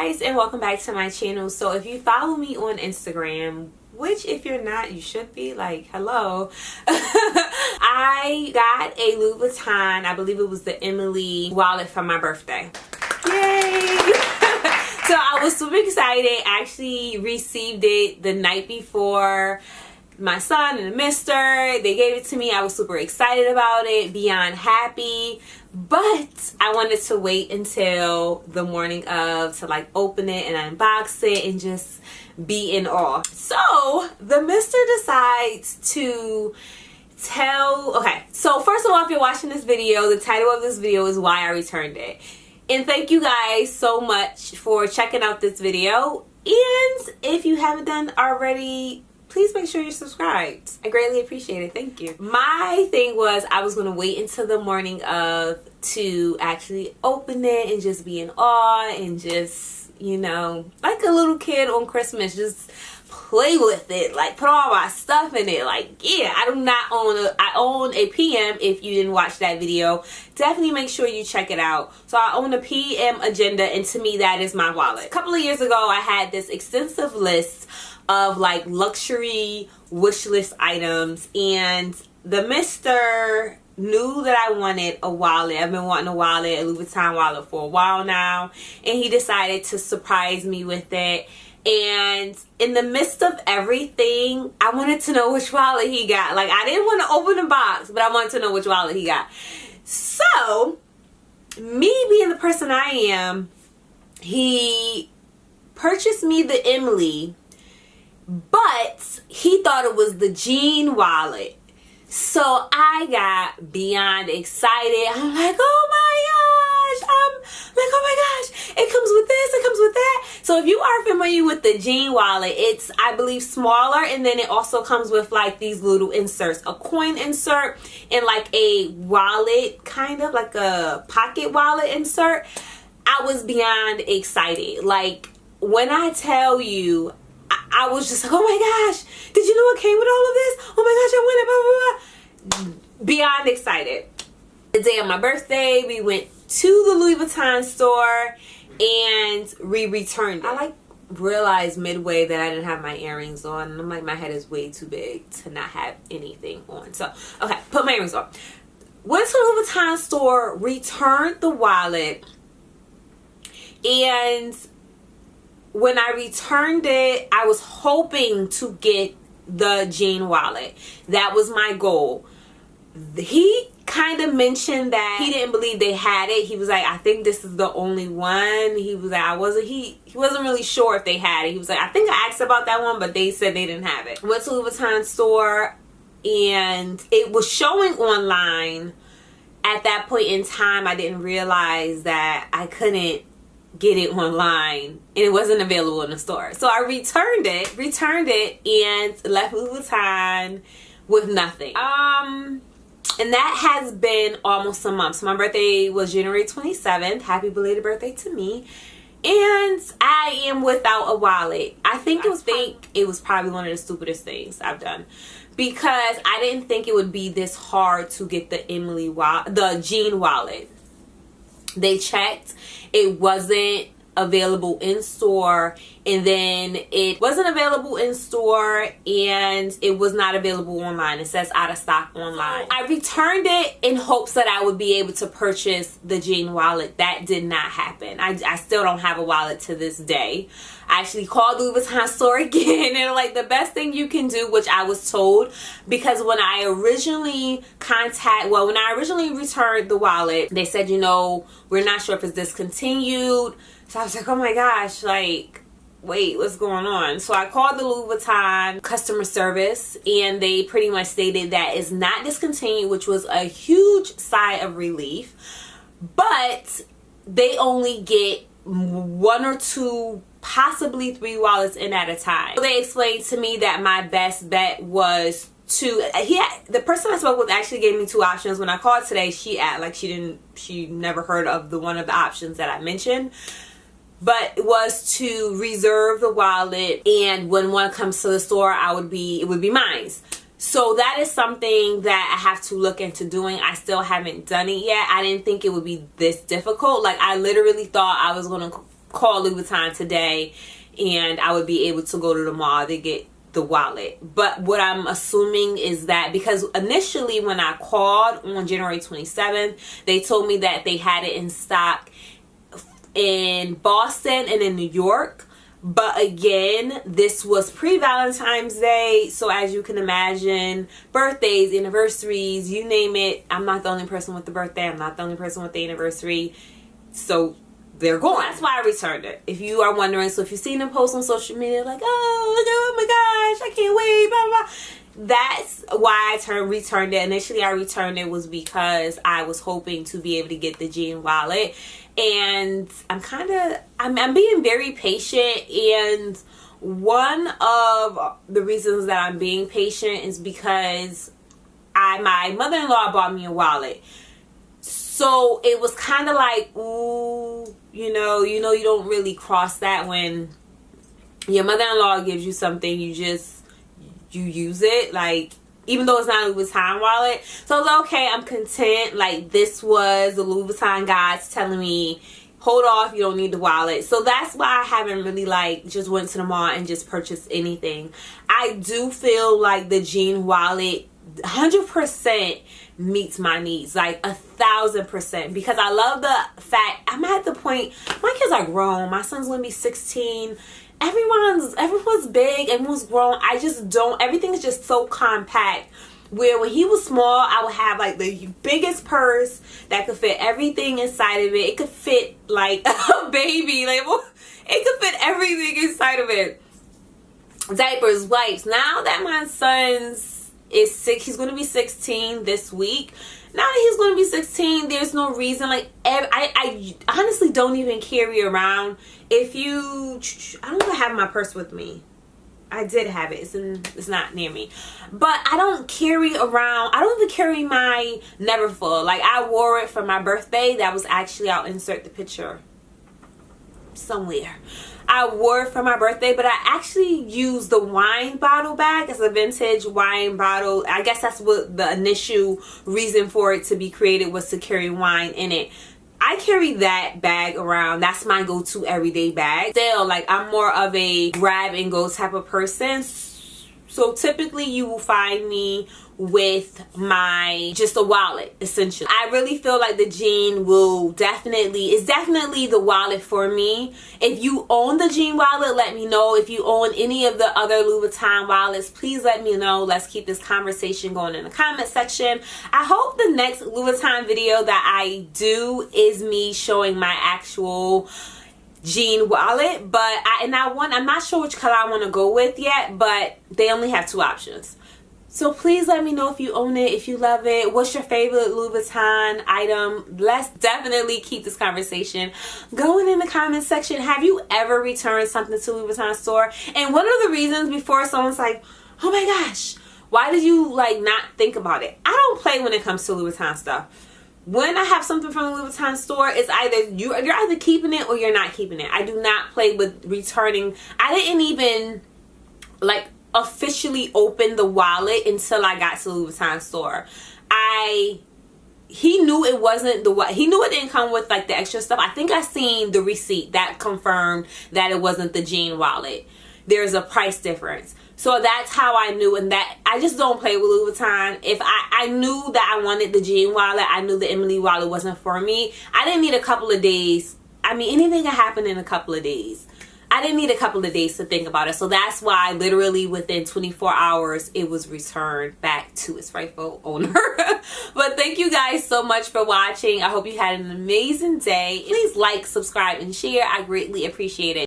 guys, and welcome back to my channel. So if you follow me on Instagram, which if you're not, you should be, like, hello. I got a Louis Vuitton, I believe it was the Emilie wallet for my birthday. Yay! So I was super excited. I actually received it the night before my son and the mister. They gave it to me. I was super excited about it, beyond happy. But I wanted to wait until the morning of to like open it and unbox it and just be in awe. So the mister decides to okay, so first of all, if you're watching this video, the title of this video is why I returned it. And thank you guys so much for checking out this video. And if you haven't done already, please make sure you're subscribed. I greatly appreciate it. Thank you. My thing was I was going to wait until the morning of to actually open it and just be in awe and just, you know, like a little kid on Christmas, just play with it, like put all my stuff in it. Like, yeah, I own a PM. If you didn't watch that video, definitely make sure you check it out. So I own a PM agenda, and to me that is my wallet. A couple of years ago I had this extensive list of like luxury wish list items, and the mister knew that I wanted a wallet. I've been wanting a wallet, a Louis Vuitton wallet, for a while now, and he decided to surprise me with it. And in the midst of everything, I wanted to know which wallet he got. Like, I didn't want to open the box, but I wanted to know which wallet he got. So me being the person I am, he purchased me the Emilie, but he thought it was the jean wallet. So I got beyond excited. I'm like, oh my gosh. I'm like, oh my gosh. It comes with this. It comes with that. So if you are familiar with the jean wallet, it's, I believe, smaller. And then it also comes with like these little inserts. A coin insert and like a wallet, kind of like a pocket wallet insert. I was beyond excited. Like, when I tell you, I was just like, oh my gosh, did you know what came with all of this? Oh my gosh, I won it, blah, blah, blah. Beyond excited. The day of my birthday, we went to the Louis Vuitton store and we returned it. I like realized midway that I didn't have my earrings on, and I'm like, my head is way too big to not have anything on. So, okay, put my earrings on. Went to the Louis Vuitton store, returned the wallet, and when I returned it, I was hoping to get the jean wallet. That was my goal. He kind of mentioned that he didn't believe they had it. He was like, I think this is the only one. He was like, he wasn't really sure if they had it. He was like, I think I asked about that one, but they said they didn't have it. Went to Louis Vuitton store and it was showing online. At that point in time, I didn't realize that I couldn't get it online and it wasn't available in the store. So I returned it and left Louis Vuitton with nothing. And that has been almost a month. So my birthday was January 27th. Happy belated birthday to me. And I am without a wallet. I think it was probably one of the stupidest things I've done, because I didn't think it would be this hard to get the Emilie wallet, the jean wallet. They checked, it wasn't available in store, and then it wasn't available in store and it was not available online. It says out of stock online. I returned it in hopes that I would be able to purchase the jean wallet. That did not happen. I still don't have a wallet to this day. I actually called the Louis Vuitton store again, and like, the best thing you can do, which I was told, because when I originally returned the wallet, they said, you know, we're not sure if it's discontinued. So I was like, oh my gosh, like, wait, what's going on? So I called the Louis Vuitton customer service, and they pretty much stated that it's not discontinued, which was a huge sigh of relief. But they only get 1 or 2, possibly 3 wallets in at a time. So they explained to me that my best bet was the person I spoke with actually gave me 2 options. When I called today, she never heard of one of the options that I mentioned. But it was to reserve the wallet, and when one comes to the store, it would be mine. So that is something that I have to look into doing. I still haven't done it yet. I didn't think it would be this difficult. Like, I literally thought I was going to call Louis Vuitton today and I would be able to go to the mall to get the wallet. But what I'm assuming is that, because initially when I called on January 27th, they told me that they had it in stock in Boston and in New York. But again, this was pre-Valentine's Day, so as you can imagine, birthdays, anniversaries, you name it, I'm not the only person with the birthday, I'm not the only person with the anniversary, so they're gone. That's why I returned it, if you are wondering. So if you've seen them post on social media like, oh my gosh, I can't wait, blah blah, that's why I returned it. Initially I returned it was because I was hoping to be able to get the jean wallet, and I'm being very patient. And one of the reasons that I'm being patient is because my mother-in-law bought me a wallet. So it was kind of like, ooh, you know, you don't really cross that when your mother-in-law gives you something, you use it, like, even though it's not a Louis Vuitton wallet. So I was like, okay, I'm content. Like, this was the Louis Vuitton guys telling me, hold off, you don't need the wallet. So that's why I haven't really like just went to the mall and just purchased anything. I do feel like the jean wallet 100% meets my needs, like 1,000%, because I love the fact I'm at the point, my kids are grown, my son's gonna be 16, everyone's big, everyone's grown. I just don't, everything is just so compact, where when he was small I would have like the biggest purse that could fit everything inside of it. It could fit like a baby, like it could fit everything inside of it, diapers, wipes. Now that my son's is 6, he's going to be 16 this week. Now that he's going to be 16, there's no reason, like, I honestly don't even carry around, I don't even have my purse with me. I did have it, it's not near me, but I don't carry around, I don't even carry my Neverfull. Like, I wore it for my birthday. That was actually, I'll insert the picture somewhere. I wore it for my birthday, but I actually used the wine bottle bag. It's a vintage wine bottle. I guess that's what the initial reason for it to be created was, to carry wine in it. I carry that bag around. That's my go-to everyday bag. Still, like, I'm more of a grab and go type of person. So typically you will find me with just a wallet, essentially. I really feel like the jean is definitely the wallet for me. If you own the jean wallet, let me know. If you own any of the other Louis Vuitton wallets, please let me know. Let's keep this conversation going in the comment section. I hope the next Louis Vuitton video that I do is me showing my actual jean wallet, but I'm not sure which color I want to go with yet, but they only have 2 options. So please let me know if you own it, if you love it. What's your favorite Louis Vuitton item? Let's definitely keep this conversation going in the comment section. Have you ever returned something to Louis Vuitton store? And one of the reasons, before someone's like, oh my gosh, why did you like not think about it? I don't play when it comes to Louis Vuitton stuff. When I have something from the Louis Vuitton store, it's either you're either keeping it or you're not keeping it. I do not play with returning. I didn't even like officially open the wallet until I got to the Louis Vuitton store. He knew it wasn't he knew it didn't come with like the extra stuff. I think I seen the receipt that confirmed that it wasn't the jean wallet. There's a price difference. So that's how I knew, and that I just don't play with Louis Vuitton. If I knew that I wanted the jean wallet, I knew the Emilie wallet wasn't for me. I didn't need a couple of days. I mean, anything can happen in a couple of days. I didn't need a couple of days to think about it. So that's why literally within 24 hours, it was returned back to its rightful owner. But thank you guys so much for watching. I hope you had an amazing day. Please like, subscribe, and share. I greatly appreciate it.